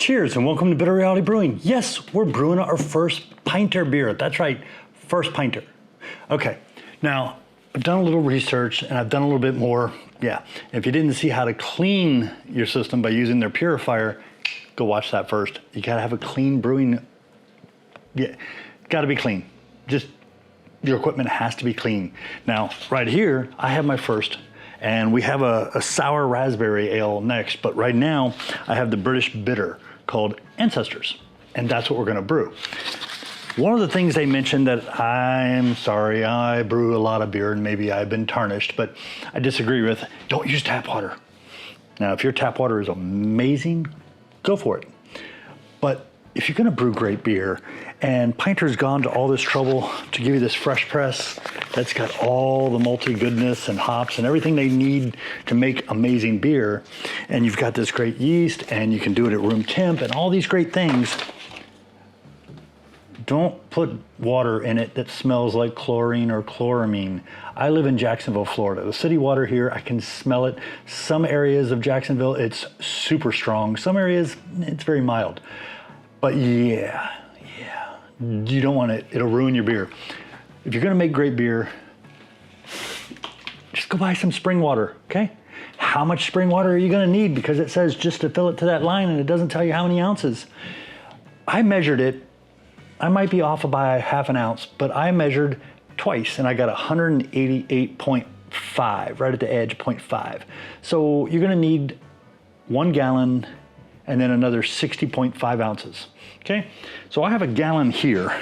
Cheers and welcome to Bitter Reality Brewing. Yes, we're brewing our first Pinter beer. That's right, first Pinter. Okay, now I've done a little research and I've done a little bit more. Yeah, if you didn't see how to clean your system by using their purifier, go watch that first. You gotta have a clean brewing, yeah, gotta be clean. Just, your equipment has to be clean. Now, right here, I have my first, and we have a sour raspberry ale next, but right now, I have the British bitter called Ancestors, and that's what we're gonna brew. One of the things they mentioned that I'm sorry, I brew a lot of beer and maybe I've been tarnished, but I disagree with, don't use tap water. Now, if your tap water is amazing, go for it. But if you're gonna brew great beer, and Pinter's gone to all this trouble to give you this fresh press that's got all the malty goodness and hops and everything they need to make amazing beer, and you've got this great yeast and you can do it at room temp and all these great things, don't put water in it that smells like chlorine or chloramine. I live in Jacksonville, Florida. The city water here, I can smell it. Some areas of Jacksonville, it's super strong. Some areas, it's very mild. But yeah, you don't want it, it'll ruin your beer. If you're gonna make great beer, just go buy some spring water, okay? How much spring water are you gonna need? Because it says just to fill it to that line and it doesn't tell you how many ounces. I measured it, I might be off by half an ounce, but I measured twice and I got 188.5, right at the edge, 0.5. So you're gonna need 1 gallon and then another 60.5 ounces, okay? So I have a gallon here,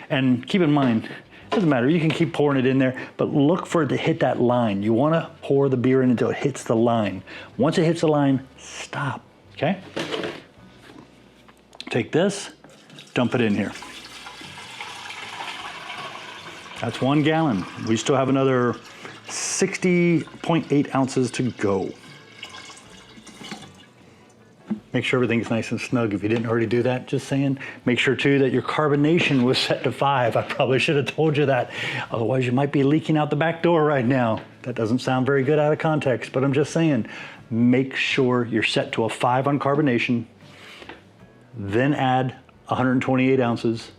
and keep in mind, it doesn't matter, you can keep pouring it in there, but look for it to hit that line. You wanna pour the beer in until it hits the line. Once it hits the line, stop, okay? Take this, dump it in here. That's 1 gallon. We still have another 60.8 ounces to go. Make sure everything's nice and snug. If you didn't already do that, just saying. Make sure too that your carbonation was set to 5. I probably should have told you that. Otherwise you might be leaking out the back door right now. That doesn't sound very good out of context, but I'm just saying, make sure you're set to a 5 on carbonation, then add 128 ounces,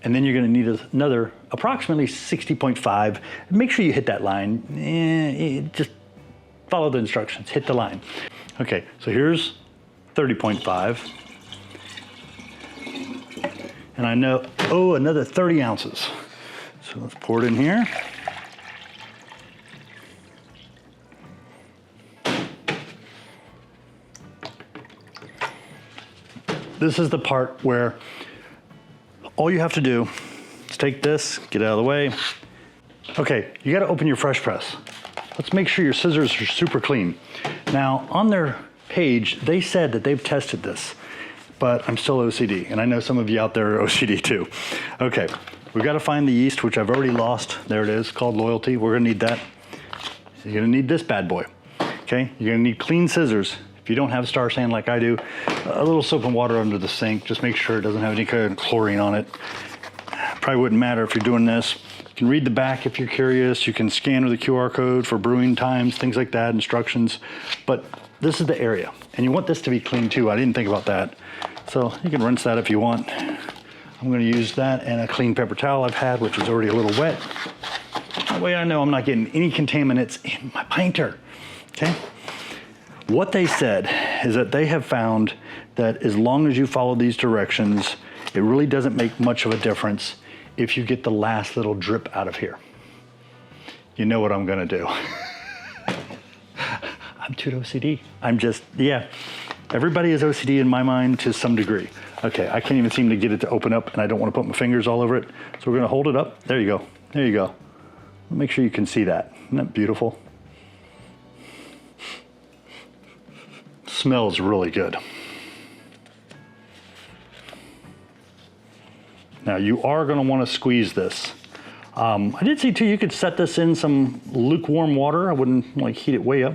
and then you're gonna need another approximately 60.5. Make sure you hit that line. Just follow the instructions, hit the line. Okay, so here's 30.5. And I know, oh, another 30 ounces. So let's pour it in here. This is the part where all you have to do is take this, get out of the way. Okay, you gotta open your fresh press. Let's make sure your scissors are super clean. Now, on their page, they said that they've tested this, but I'm still OCD, and I know some of you out there are OCD too. Okay, we've got to find the yeast, which I've already lost. There it is, called Loyalty. We're gonna need that. You're gonna need this bad boy, okay? You're gonna need clean scissors. If you don't have Star Sand like I do, a little soap and water under the sink. Just make sure it doesn't have any kind of chlorine on it. Probably wouldn't matter if you're doing this. You can read the back if you're curious. You can scan with a QR code for brewing times, things like that, instructions. But this is the area, and you want this to be clean too. I didn't think about that. So you can rinse that if you want. I'm gonna use that and a clean paper towel I've had, which is already a little wet. That way I know I'm not getting any contaminants in my Pinter, okay? What they said is that they have found that as long as you follow these directions, it really doesn't make much of a difference if you get the last little drip out of here. You know what I'm gonna do. I'm too OCD. I'm just, yeah. Everybody is OCD in my mind to some degree. Okay, I can't even seem to get it to open up and I don't want to put my fingers all over it. So we're gonna hold it up. There you go, there you go. Make sure you can see that. Isn't that beautiful? Smells really good. Now you are gonna wanna squeeze this. I did see too, you could set this in some lukewarm water. I wouldn't like heat it way up,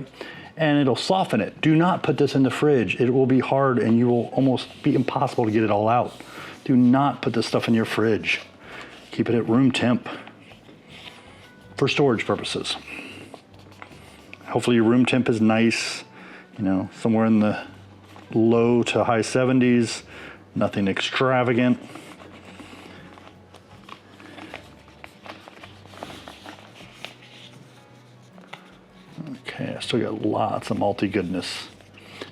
and it'll soften it. Do not put this in the fridge. It will be hard and you will almost be impossible to get it all out. Do not put this stuff in your fridge. Keep it at room temp for storage purposes. Hopefully your room temp is nice, you know, somewhere in the low to high 70s, nothing extravagant. Okay, I still got lots of malty goodness.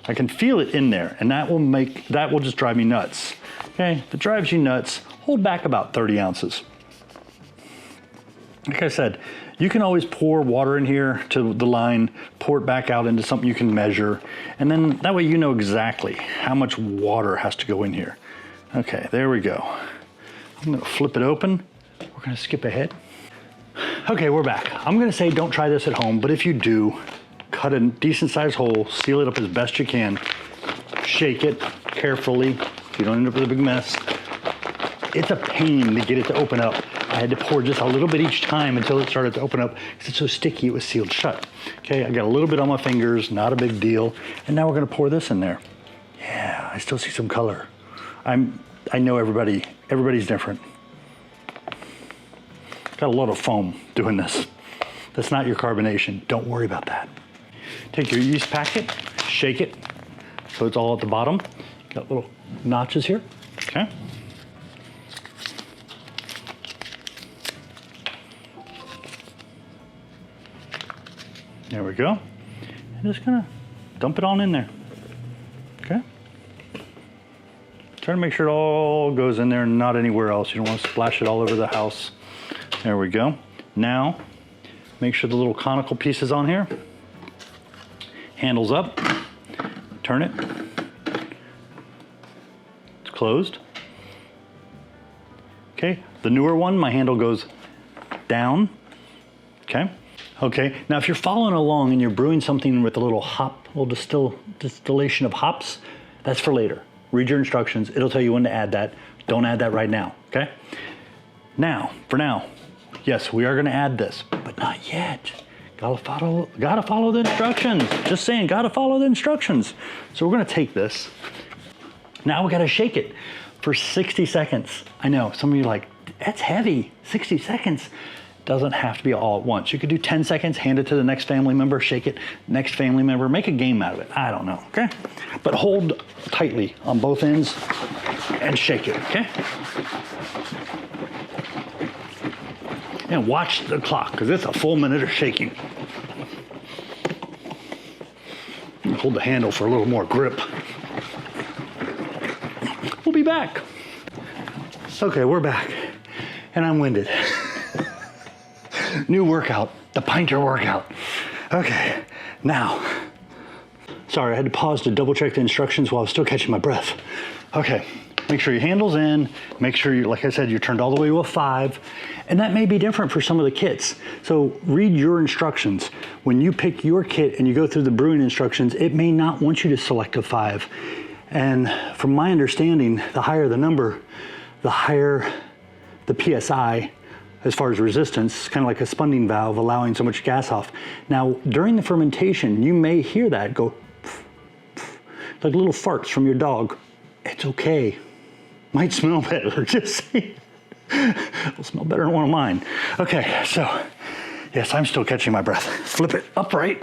I can feel it in there, and that will just drive me nuts. Okay, if it drives you nuts, hold back about 30 ounces. Like I said, you can always pour water in here to the line, pour it back out into something you can measure, and then that way you know exactly how much water has to go in here. Okay, there we go. I'm gonna flip it open. We're gonna skip ahead. Okay, we're back. I'm gonna say don't try this at home, but if you do, cut a decent sized hole, seal it up as best you can, shake it carefully so you don't end up with a big mess. It's a pain to get it to open up. I had to pour just a little bit each time until it started to open up because it's so sticky it was sealed shut. Okay, I got a little bit on my fingers, not a big deal. And now we're gonna pour this in there. Yeah, I still see some color. I know everybody's different. Got a lot of foam doing this. That's not your carbonation, don't worry about that. Take your yeast packet, shake it so it's all at the bottom. Got little notches here, okay? There we go. I'm just gonna dump it on in there, okay? Try to make sure it all goes in there and not anywhere else. You don't want to splash it all over the house. There we go. Now, make sure the little conical piece is on here. Handles up, turn it. It's closed. Okay, the newer one, my handle goes down, okay? Okay, now if you're following along and you're brewing something with a little distillation of hops, that's for later. Read your instructions, it'll tell you when to add that. Don't add that right now, okay? Now, for now, yes, we are gonna add this, but not yet. Gotta follow the instructions. Just saying, gotta follow the instructions. So we're gonna take this. Now we gotta shake it for 60 seconds. I know, some of you are like, that's heavy, 60 seconds. Doesn't have to be all at once. You could do 10 seconds, hand it to the next family member, shake it, next family member, make a game out of it. I don't know, okay? But hold tightly on both ends and shake it, okay? And watch the clock, because it's a full minute of shaking. Hold the handle for a little more grip. We'll be back. Okay, we're back, and I'm winded. New workout, the Pinter workout. Okay, now, sorry, I had to pause to double check the instructions while I was still catching my breath. Okay, make sure your handle's in, make sure you, like I said, you're turned all the way to a 5, and that may be different for some of the kits. So read your instructions. When you pick your kit and you go through the brewing instructions, it may not want you to select a 5. And from my understanding, the higher the number, the higher the PSI, as far as resistance, kind of like a spunding valve allowing so much gas off. Now, during the fermentation, you may hear that go like little farts from your dog. It's okay. Might smell better, just saying. It'll smell better than one of mine. Okay, so, yes, I'm still catching my breath. Flip it upright.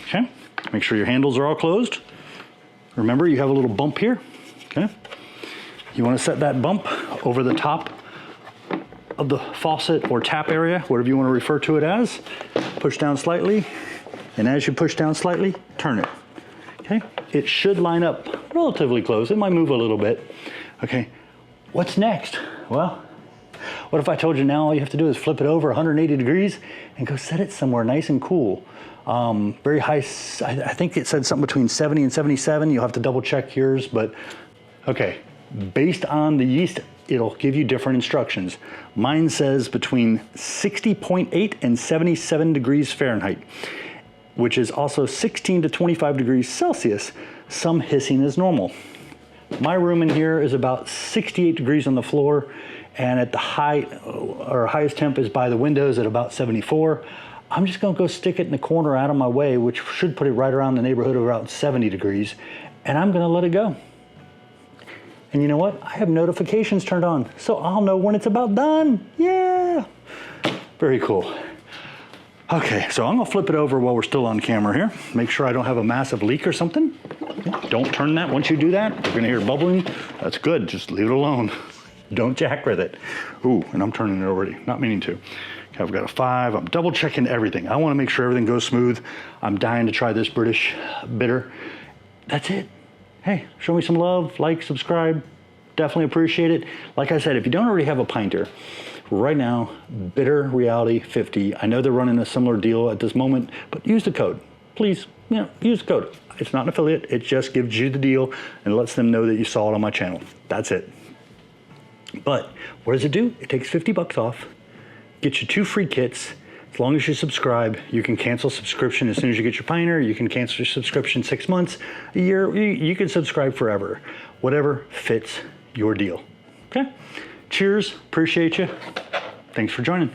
Okay, make sure your handles are all closed. Remember, you have a little bump here, okay? You wanna set that bump over the top of the faucet or tap area, whatever you want to refer to it as. Push down slightly, and as you push down slightly, turn it. Okay, it should line up relatively close. It might move a little bit. Okay, what's next? Well, what if I told you now all you have to do is flip it over 180 degrees and go set it somewhere nice and cool. Very high, I think it said something between 70 and 77. You'll have to double check yours, but okay, based on the yeast, it'll give you different instructions. Mine says between 60.8 and 77 degrees Fahrenheit, which is also 16 to 25 degrees Celsius. Some hissing is normal. My room in here is about 68 degrees on the floor, and at the highest temp is by the windows at about 74. I'm just gonna go stick it in the corner out of my way, which should put it right around the neighborhood of around 70 degrees, and I'm gonna let it go. And you know what? I have notifications turned on, so I'll know when it's about done. Yeah, very cool. Okay, so I'm gonna flip it over while we're still on camera here. Make sure I don't have a massive leak or something. Don't turn that. Once you do that, you're gonna hear bubbling. That's good, just leave it alone. Don't jack with it. Ooh, and I'm turning it already, not meaning to. Okay, I've got a 5, I'm double checking everything. I wanna make sure everything goes smooth. I'm dying to try this British bitter. That's it. Hey, show me some love, like, subscribe, definitely appreciate it. Like I said, if you don't already have a Pinter, right now, Bitter Reality 50. I know they're running a similar deal at this moment, but use the code. Please, use the code. It's not an affiliate, it just gives you the deal and lets them know that you saw it on my channel. That's it. But what does it do? It takes 50 bucks off, gets you 2 free kits. As long as you subscribe, you can cancel subscription as soon as you get your Pinter. You can cancel your subscription 6 months, a year. You can subscribe forever. Whatever fits your deal. Okay? Cheers. Appreciate you. Thanks for joining.